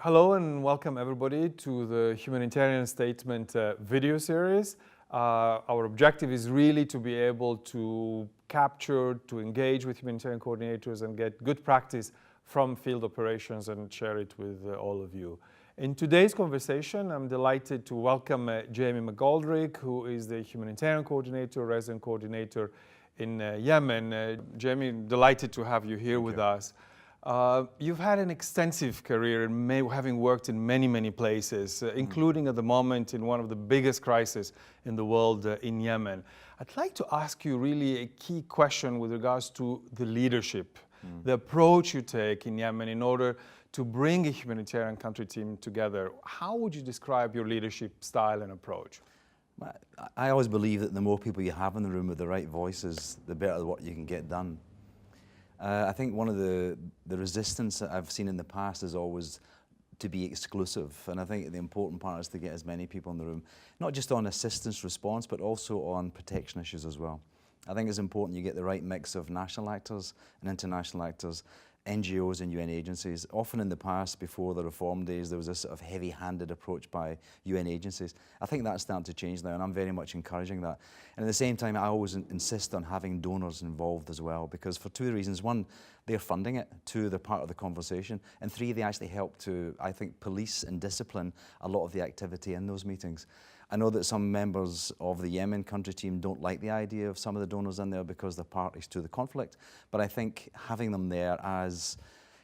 Hello and welcome everybody to the Humanitarian Statement video series. Our objective is really to be able to capture, to engage with humanitarian coordinators and get good practice from field operations and share it with all of you. In today's conversation, I'm delighted to welcome Jamie McGoldrick, who is the humanitarian coordinator, resident coordinator in Yemen. Jamie, delighted to have you here with us. You've had an extensive career, having worked in many places, including at the moment in one of the biggest crises in the world in Yemen. I'd like to ask you really a key question with regards to the leadership, the approach you take in Yemen in order to bring a humanitarian country team together. How would you describe your leadership style and approach? I always believe that the more people you have in the room with the right voices, the better what you can get done. I think one of the resistance that I've seen in the past is always to be exclusive, and I think the important part is to get as many people in the room, not just on assistance response, but also on protection issues as well. I think it's important you get the right mix of national actors and international actors, NGOs and UN agencies. Often in the past, before the reform days, there was a sort of heavy-handed approach by UN agencies. I think that's starting to change now, and I'm very much encouraging that. And at the same time, I always insist on having donors involved as well, because for two reasons. One, they're funding it. Two, they're part of the conversation. And three, they actually help to, I think, police and discipline a lot of the activity in those meetings. I know that some members of the Yemen country team don't like the idea of some of the donors in there because they're parties to the conflict, but I think having them there as,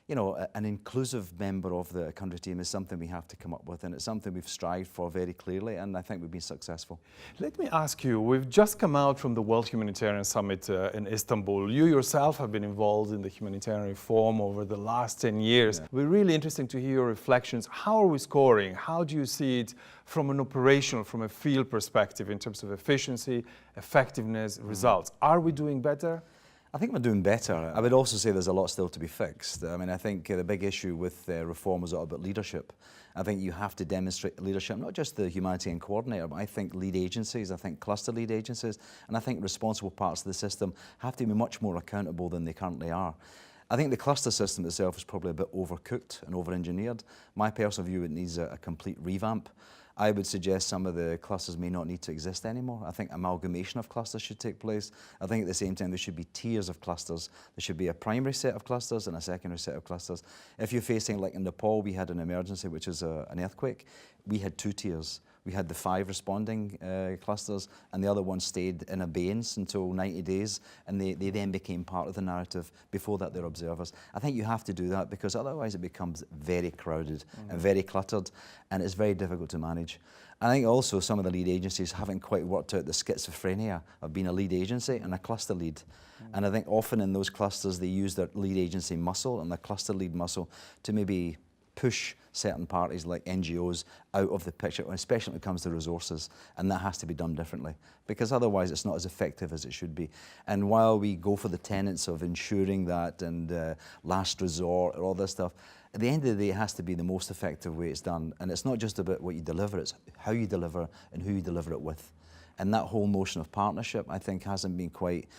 you know, an inclusive member of the country team is something we have to come up with, and it's something we've strived for very clearly, and I think we've been successful. Let me ask you, we've just come out from the World Humanitarian Summit in Istanbul. You yourself have been involved in the humanitarian reform over the last 10 years. Yeah. We're really interesting to hear your reflections. How are we scoring? How do you see it from an operational, from a field perspective in terms of efficiency, effectiveness, results? Are we doing better? I think we're doing better. I would also say there's a lot still to be fixed. I mean, I think the big issue with reform is all about leadership. I think you have to demonstrate leadership, not just the humanitarian coordinator, but I think lead agencies, I think cluster lead agencies, and I think responsible parts of the system have to be much more accountable than they currently are. I think the cluster system itself is probably a bit overcooked and over-engineered. My personal view, it needs a complete revamp. I would suggest some of the clusters may not need to exist anymore. I think amalgamation of clusters should take place. I think at the same time there should be tiers of clusters. There should be a primary set of clusters and a secondary set of clusters. If you're facing, like in Nepal, we had an emergency, which is an earthquake. We had two tiers. We had the 5 responding clusters, and the other one stayed in abeyance until 90 days, and they then became part of the narrative. Before that, they're observers. I think you have to do that, because otherwise it becomes very crowded and very cluttered, and it's very difficult to manage. I think also some of the lead agencies haven't quite worked out the schizophrenia of being a lead agency and a cluster lead. And I think often in those clusters, they use their lead agency muscle and their cluster lead muscle to maybe push certain parties like NGOs out of the picture, especially when it comes to resources, and that has to be done differently, because otherwise it's not as effective as it should be. And while we go for the tenets of ensuring that and last resort and all this stuff, at the end of the day it has to be the most effective way it's done, and it's not just about what you deliver, it's how you deliver and who you deliver it with. And that whole notion of partnership, I think, hasn't been quite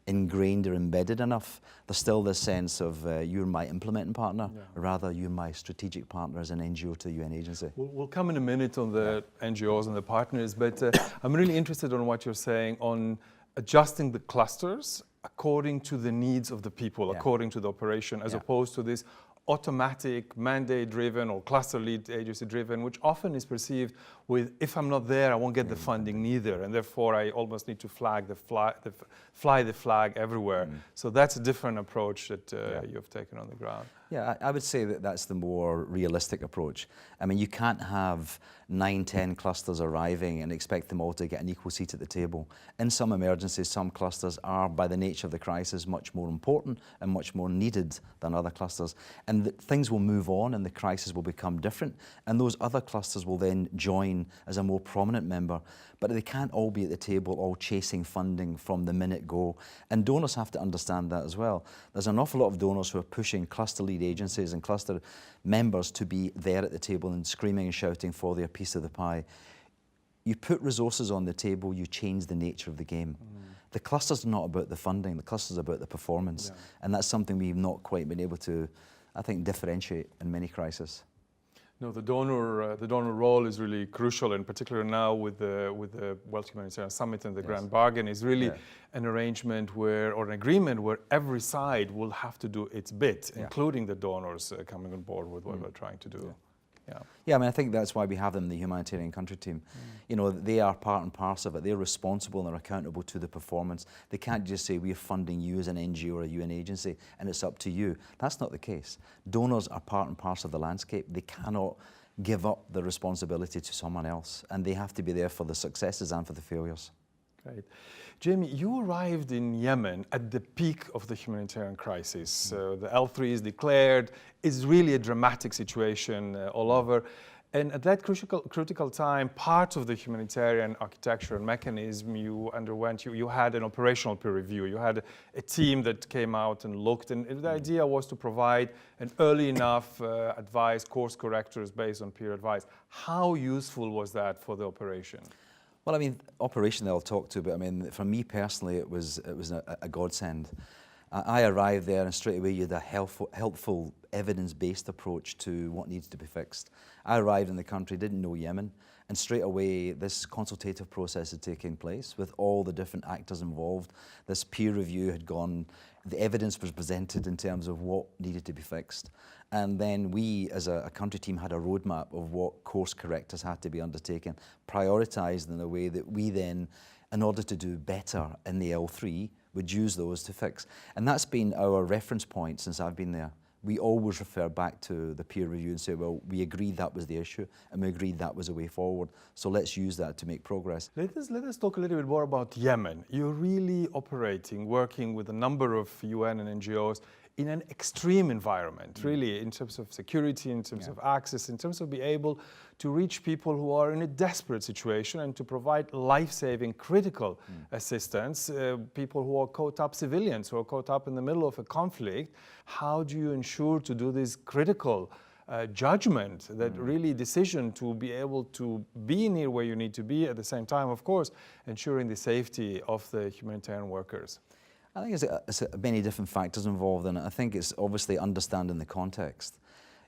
ingrained or embedded enough. There's still this sense of you're my implementing partner, rather you're my strategic partner as an NGO to a UN agency. We'll come in a minute on the NGOs and the partners, but I'm really interested on what you're saying on adjusting the clusters according to the needs of the people, according to the operation, as opposed to this automatic, mandate-driven or cluster lead agency-driven, which often is perceived with, if I'm not there, I won't get the funding neither, and therefore I almost need to fly the flag everywhere. So that's a different approach that you've taken on the ground. Yeah, I would say that that's the more realistic approach. I mean, you can't have 9, 10 clusters arriving and expect them all to get an equal seat at the table. In some emergencies, some clusters are, by the nature of the crisis, much more important and much more needed than other clusters. And things will move on and the crisis will become different, and those other clusters will then join as a more prominent member. But they can't all be at the table, all chasing funding from the minute go. And donors have to understand that as well. There's an awful lot of donors who are pushing cluster lead agencies and cluster members to be there at the table and screaming and shouting for their piece of the pie. You put resources on the table, you change the nature of the game. The cluster's not about the funding, the cluster's about the performance. And that's something we've not quite been able to, I think, differentiate in many crises. No, the donor role is really crucial, in particular now with the World Humanitarian Summit and the Grand Bargain is really an arrangement or an agreement where every side will have to do its bit, including the donors coming on board with what we're trying to do. Yeah, I mean, I think that's why we have them in the humanitarian country team. You know, they are part and parcel of it. They're responsible and they're accountable to the performance. They can't just say, we're funding you as an NGO or a UN agency and it's up to you. That's not the case. Donors are part and parcel of the landscape. They cannot give up the responsibility to someone else, and they have to be there for the successes and for the failures. Great. Jamie, you arrived in Yemen at the peak of the humanitarian crisis. The L3 is declared. It's really a dramatic situation all over. And at that critical time, part of the humanitarian architecture and mechanism you underwent, you had an operational peer review. You had a team that came out and looked, and the idea was to provide an early enough advice, course correctors based on peer advice. How useful was that for the operation? Well, I mean, operationally I'll talk to, but I mean, for me personally, it was a godsend. I arrived there and straight away you had a helpful evidence-based approach to what needs to be fixed. I arrived in the country, didn't know Yemen, and straight away this consultative process had taken place with all the different actors involved. This peer review had gone, the evidence was presented in terms of what needed to be fixed. And then we, as a country team, had a roadmap of what course correctors had to be undertaken, prioritised in a way that we then, in order to do better in the L3, would use those to fix. And that's been our reference point since I've been there. We always refer back to the peer review and say, well, we agreed that was the issue and we agreed that was a way forward. So let's use that to make progress. Let us talk a little bit more about Yemen. You're really operating, working with a number of UN and NGOs in an extreme environment, really, in terms of security, in terms of access, in terms of being able to reach people who are in a desperate situation and to provide life-saving, critical assistance, people who are caught up, civilians who are caught up in the middle of a conflict. How do you ensure to do this critical judgment, that really decision to be able to be near where you need to be, at the same time, of course, ensuring the safety of the humanitarian workers? I think it's many different factors involved in it. I think it's obviously understanding the context.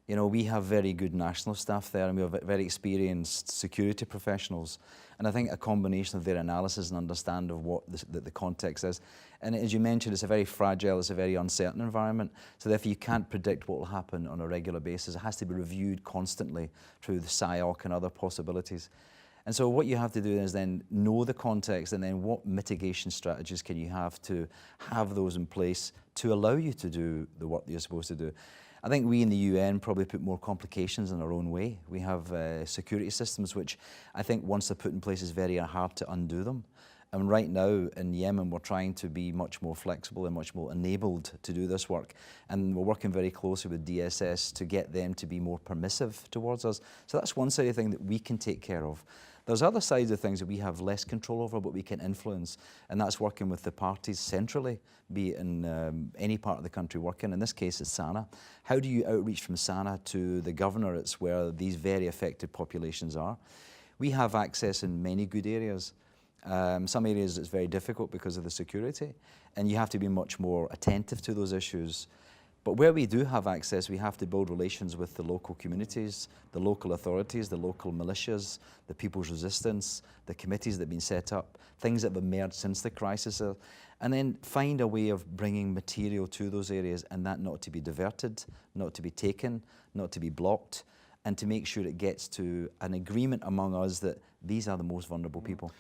You know, we have very good national staff there and we have very experienced security professionals. And I think a combination of their analysis and understanding of what the context is. And as you mentioned, it's a very fragile, it's a very uncertain environment. So therefore you can't predict what will happen on a regular basis. It has to be reviewed constantly through the SIOC and other possibilities. And so what you have to do is then know the context and then what mitigation strategies can you have to have those in place to allow you to do the work that you're supposed to do. I think we in the UN probably put more complications in our own way. We have security systems which I think once they're put in place is very hard to undo them. And right now in Yemen we're trying to be much more flexible and much more enabled to do this work. And we're working very closely with DSS to get them to be more permissive towards us. So that's one side of the thing that we can take care of. There's other sides of things that we have less control over, but we can influence, and that's working with the parties centrally, be it in any part of the country working. In this case, it's Sana'a. How do you outreach from Sana'a to the governorates where these very affected populations are? We have access in many good areas. Some areas it's very difficult because of the security, and you have to be much more attentive to those issues. But where we do have access, we have to build relations with the local communities, the local authorities, the local militias, the people's resistance, the committees that have been set up, things that have emerged since the crisis, and then find a way of bringing material to those areas and that not to be diverted, not to be taken, not to be blocked, and to make sure it gets to an agreement among us that these are the most vulnerable people.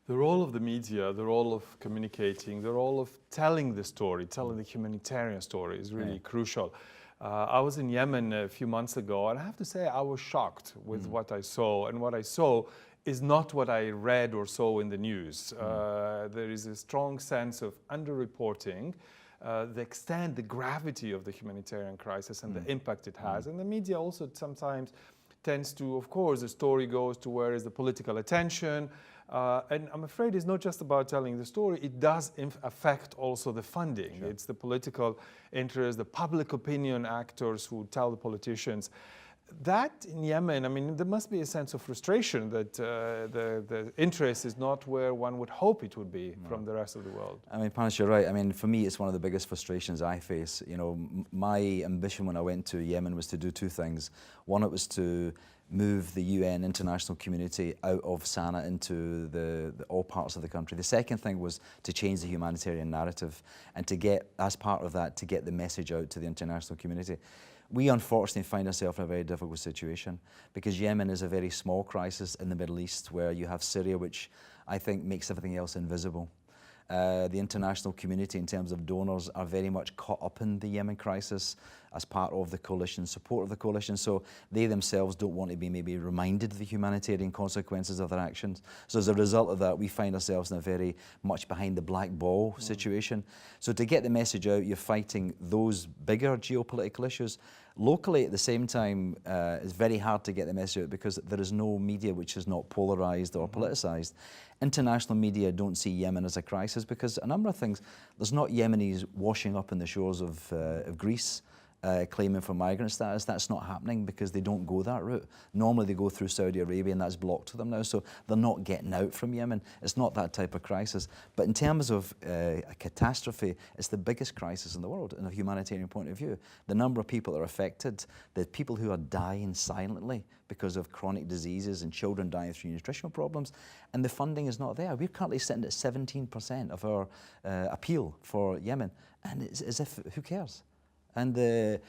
The role of the media, the role of communicating, the role of telling the story, telling the humanitarian story is really crucial. I was in Yemen a few months ago, and I have to say I was shocked with what I saw. And what I saw is not what I read or saw in the news. There is a strong sense of underreporting, the extent, the gravity of the humanitarian crisis and the impact it has. And the media also sometimes tends to, of course, the story goes to where is the political attention. And I'm afraid it's not just about telling the story, it does affect also the funding. Sure. It's the political interest, the public opinion actors who tell the politicians. That in Yemen, I mean, there must be a sense of frustration that the interest is not where one would hope it would be from the rest of the world. I mean, Panos, you're right. I mean, for me, it's one of the biggest frustrations I face. You know, my ambition when I went to Yemen was to do two things. One, it was to move the UN international community out of Sana'a into all parts of the country. The second thing was to change the humanitarian narrative and to get, as part of that, to get the message out to the international community. We unfortunately find ourselves in a very difficult situation because Yemen is a very small crisis in the Middle East where you have Syria, which I think makes everything else invisible. The international community in terms of donors are very much caught up in the Yemen crisis as part of the coalition, support of the coalition, so they themselves don't want to be maybe reminded of the humanitarian consequences of their actions. So as a result of that, we find ourselves in a very much behind the black ball situation. So to get the message out, you're fighting those bigger geopolitical issues. Locally, at the same time, it's very hard to get the message out because there is no media which is not polarised or politicised. International media don't see Yemen as a crisis because a number of things. There's not Yemenis washing up in the shores of Greece claiming for migrant status. That's not happening because they don't go that route. Normally they go through Saudi Arabia and that's blocked to them now, so they're not getting out from Yemen. It's not that type of crisis. But in terms of a catastrophe, it's the biggest crisis in the world in a humanitarian point of view. The number of people that are affected, the people who are dying silently because of chronic diseases and children dying through nutritional problems, and the funding is not there. We're currently sitting at 17% of our appeal for Yemen, and it's as if, who cares? And the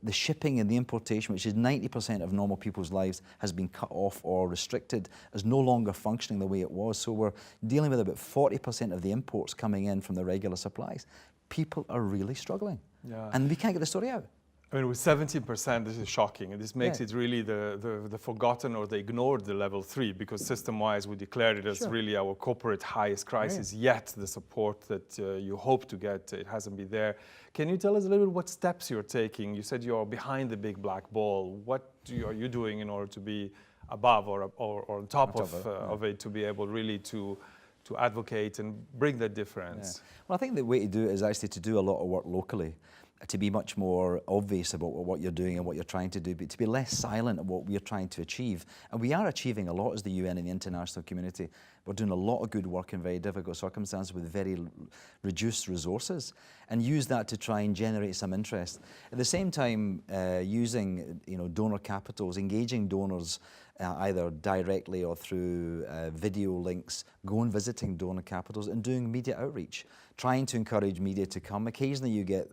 shipping and the importation, which is 90% of normal people's lives, has been cut off or restricted, is no longer functioning the way it was. So we're dealing with about 40% of the imports coming in from the regular supplies. People are really struggling. Yeah. And we can't get the story out. I mean, with 17%, this is shocking. And this makes it really the forgotten or the ignored the level 3, because system-wise we declared it as really our corporate highest crisis, yet the support that you hope to get, it hasn't been there. Can you tell us a little bit what steps you're taking? You said you're behind the big black ball. What are you doing in order to be above or on top of it, to be able really to advocate and bring that difference? Well, I think the way to do it is actually to do a lot of work locally, to be much more obvious about what you're doing and what you're trying to do, but to be less silent at what we're trying to achieve. And we are achieving a lot as the UN and the international community. We're doing a lot of good work in very difficult circumstances with very reduced resources, and use that to try and generate some interest. At the same time, using donor capitals, engaging donors either directly or through video links, going visiting donor capitals and doing media outreach, trying to encourage media to come. Occasionally you get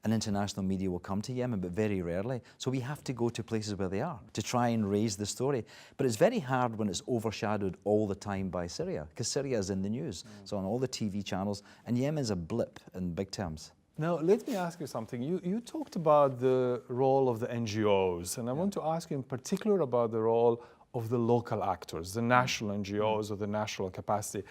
an international media will come to Yemen, but very rarely. So we have to go to places where they are to try and raise the story. But it's very hard when it's overshadowed all the time by Syria, because Syria is in the news. So on all the TV channels, and Yemen's a blip in big terms. Now, let me ask you something. You talked about the role of the NGOs, and I want to ask you in particular about the role of the local actors, the national NGOs or the national capacity,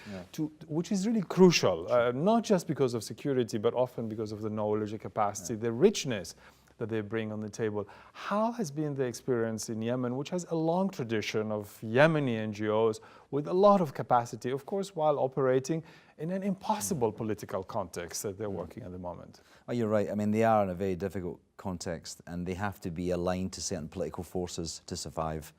which is really crucial, not just because of security, but often because of the knowledge, the capacity, the richness that they bring on the table. How has been the experience in Yemen, which has a long tradition of Yemeni NGOs with a lot of capacity, of course, while operating in an impossible political context that they're working at the moment? Oh, you're right. I mean, they are in a very difficult context, and they have to be aligned to certain political forces to survive.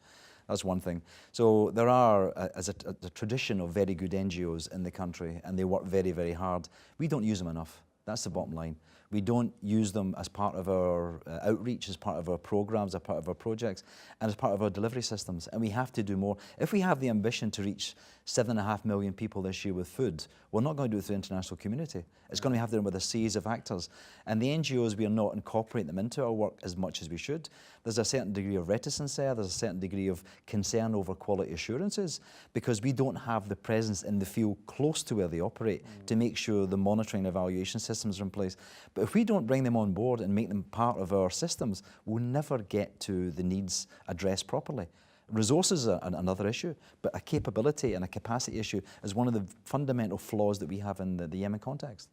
That's one thing. So there are, as a tradition of very good NGOs in the country, and they work very, very hard. We don't use them enough. That's the bottom line. We don't use them as part of our outreach, as part of our programs, as part of our projects, and as part of our delivery systems. And we have to do more. If we have the ambition to reach 7.5 million people this year with food, we're not going to do it through the international community. It's going to have to do with a series of actors. And the NGOs, we are not incorporating them into our work as much as we should. There's a certain degree of reticence there. There's a certain degree of concern over quality assurances, because we don't have the presence in the field close to where they operate to make sure the monitoring and evaluation systems are in place. But if we don't bring them on board and make them part of our systems, we'll never get to the needs addressed properly. Resources are another issue, but a capability and a capacity issue is one of the fundamental flaws that we have in the Yemen context.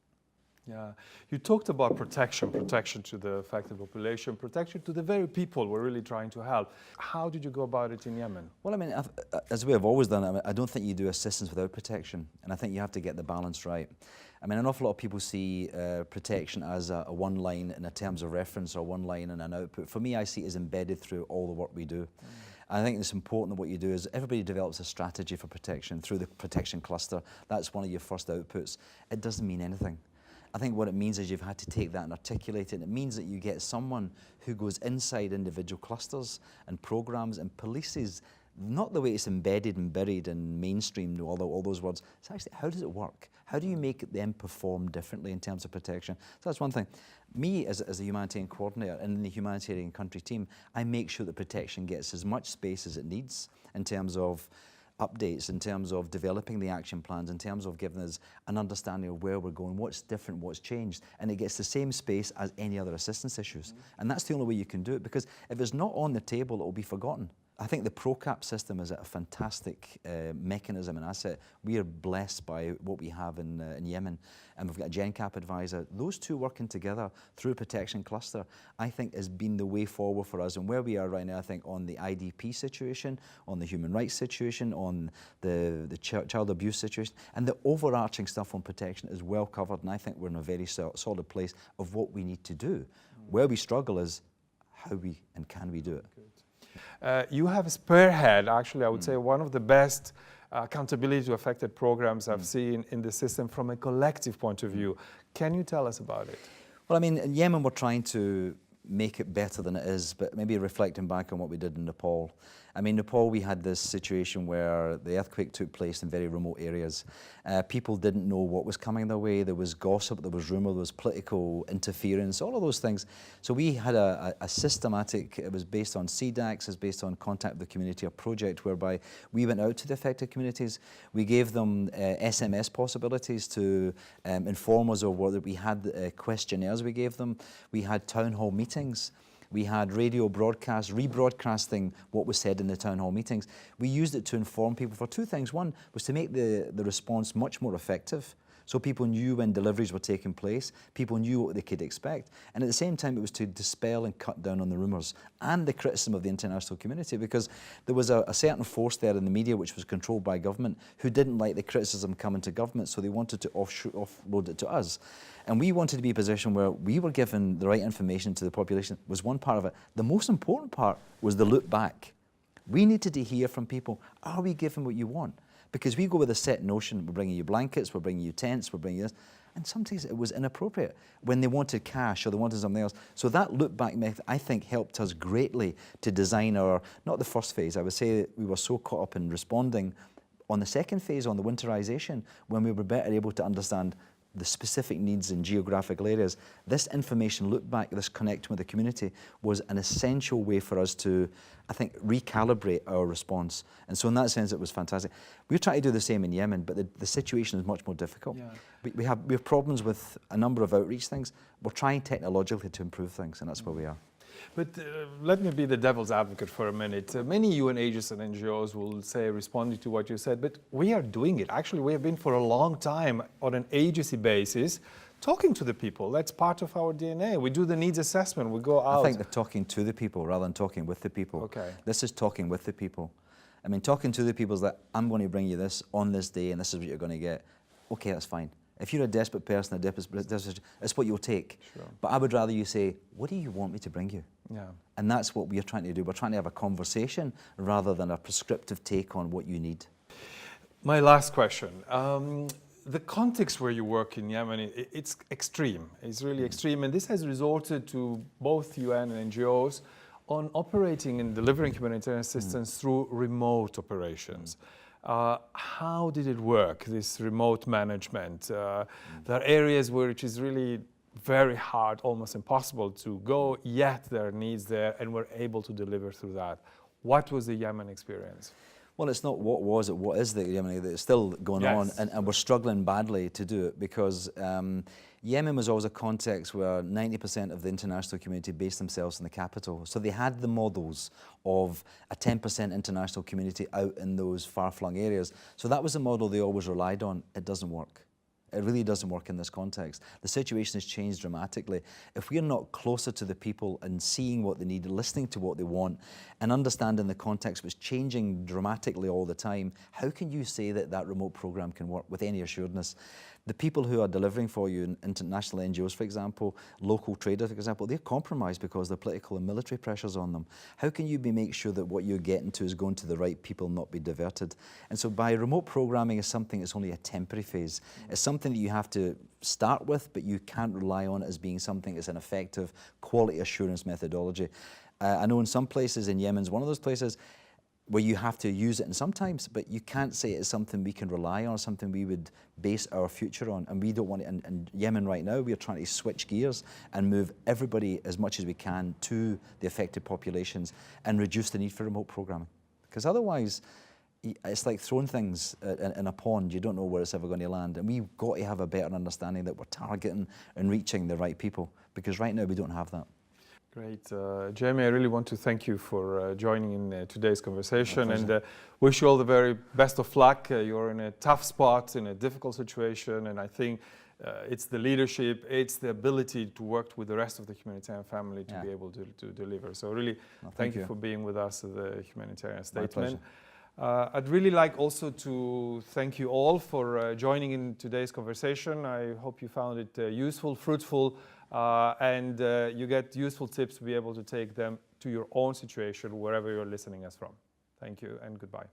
Yeah, you talked about protection to the affected population, protection to the very people we're really trying to help. How did you go about it in Yemen? Well, I mean, as we have always done, I don't think you do assistance without protection, and I think you have to get the balance right. I mean, an awful lot of people see protection as a one line in terms of reference or one line in an output. For me, I see it as embedded through all the work we do. I think it's important that what you do is everybody develops a strategy for protection through the protection cluster. That's one of your first outputs. It doesn't mean anything. I think what it means is you've had to take that and articulate it. It means that you get someone who goes inside individual clusters and programs and polices, not the way it's embedded and buried and mainstreamed, all those words. It's actually, how does it work? How do you make them perform differently in terms of protection? So that's one thing. Me, as a humanitarian coordinator and in the humanitarian country team, I make sure that protection gets as much space as it needs in terms of updates, in terms of developing the action plans, in terms of giving us an understanding of where we're going, what's different, what's changed, and it gets the same space as any other assistance issues. And that's the only way you can do it, because if it's not on the table, it will be forgotten. I think the ProCap system is a fantastic mechanism and asset. We are blessed by what we have in Yemen, and we've got a GenCap advisor. Those two working together through a protection cluster, I think, has been the way forward for us. And where we are right now, I think, on the IDP situation, on the human rights situation, on the child abuse situation, and the overarching stuff on protection is well covered, and I think we're in a very solid place of what we need to do. Where we struggle is how we and can we do it. You have spearhead, actually, I would say, one of the best accountability to affected programs I've seen in the system from a collective point of view. Can you tell us about it? Well, I mean, in Yemen, we're trying to make it better than it is, but maybe reflecting back on what we did in Nepal. I mean, Nepal, we had this situation where the earthquake took place in very remote areas. People didn't know what was coming their way. There was gossip, there was rumour, there was political interference, all of those things. So we had a systematic, it was based on CDACs, it's based on Contact with the Community, a project whereby we went out to the affected communities. We gave them SMS possibilities to inform us of whether we had questionnaires we gave them. We had town hall meetings. We had radio broadcasts, rebroadcasting what was said in the town hall meetings. We used it to inform people for two things. One was to make the response much more effective, so people knew when deliveries were taking place, people knew what they could expect. And at the same time, it was to dispel and cut down on the rumours and the criticism of the international community, because there was a certain force there in the media which was controlled by government who didn't like the criticism coming to government, so they wanted to offload it to us. And we wanted to be in a position where we were given the right information to the population, was one part of it. The most important part was the look back. We needed to hear from people, are we giving what you want? Because we go with a set notion, we're bringing you blankets, we're bringing you tents, we're bringing you this, and sometimes it was inappropriate when they wanted cash or they wanted something else. So that look back method, I think, helped us greatly to design our, not the first phase, I would say we were so caught up in responding on the second phase, on the winterization, when we were better able to understand the specific needs in geographical areas. This information look back, this connecting with the community was an essential way for us to, I think, recalibrate our response. And so in that sense, it was fantastic. We're trying to do the same in Yemen, but the situation is much more difficult. Yeah. We have problems with a number of outreach things. We're trying technologically to improve things, and that's where we are. But let me be the devil's advocate for a minute. Many UN agencies and NGOs will say, responding to what you said, but we are doing it. Actually, we have been for a long time on an agency basis talking to the people. That's part of our DNA. We do the needs assessment. We go out. I think they're talking to the people rather than talking with the people. Okay. This is talking with the people. I mean, talking to the people is that I'm going to bring you this on this day and this is what you're going to get. Okay, that's fine. If you're a desperate person, it's what you'll take. Sure. But I would rather you say, what do you want me to bring you? Yeah. And that's what we're trying to do. We're trying to have a conversation rather than a prescriptive take on what you need. My last question. The context where you work in Yemen, it's extreme. It's really extreme. And this has resorted to both UN and NGOs on operating and delivering humanitarian assistance through remote operations. How did it work, this remote management? There are areas where it is really very hard, almost impossible to go, yet there are needs there, and we're able to deliver through that. What was the Yemen experience? Well, it's not what was it, what is the Yemen? It's still going on, and we're struggling badly to do it because Yemen was always a context where 90% of the international community based themselves in the capital. So they had the models of a 10% international community out in those far-flung areas. So that was the model they always relied on. It doesn't work. It really doesn't work in this context. The situation has changed dramatically. If we're not closer to the people and seeing what they need, listening to what they want, and understanding the context was changing dramatically all the time, how can you say that that remote program can work with any assuredness? The people who are delivering for you, international NGOs, for example, local traders, for example, they're compromised because of the political and military pressures on them. How can you make sure that what you're getting to is going to the right people, not be diverted? And so by remote programming is something that's only a temporary phase. It's something that you have to start with, but you can't rely on it as being something that's an effective quality assurance methodology. I know in some places, in Yemen's one of those places, where you have to use it, and sometimes, but you can't say it's something we can rely on, something we would base our future on, and we don't want it. In Yemen right now, we are trying to switch gears and move everybody as much as we can to the affected populations and reduce the need for remote programming. Because otherwise, it's like throwing things in a pond. You don't know where it's ever going to land, and we've got to have a better understanding that we're targeting and reaching the right people, because right now we don't have that. Great. Jamie, I really want to thank you for joining in today's conversation, and wish you all the very best of luck. You're in a tough spot, in a difficult situation, and I think it's the leadership, it's the ability to work with the rest of the humanitarian family to be able to deliver. So really, thank you for being with us at the Humanitarian Statement. I'd really like also to thank you all for joining in today's conversation. I hope you found it useful, fruitful, and you get useful tips to be able to take them to your own situation wherever you're listening us from. Thank you and goodbye.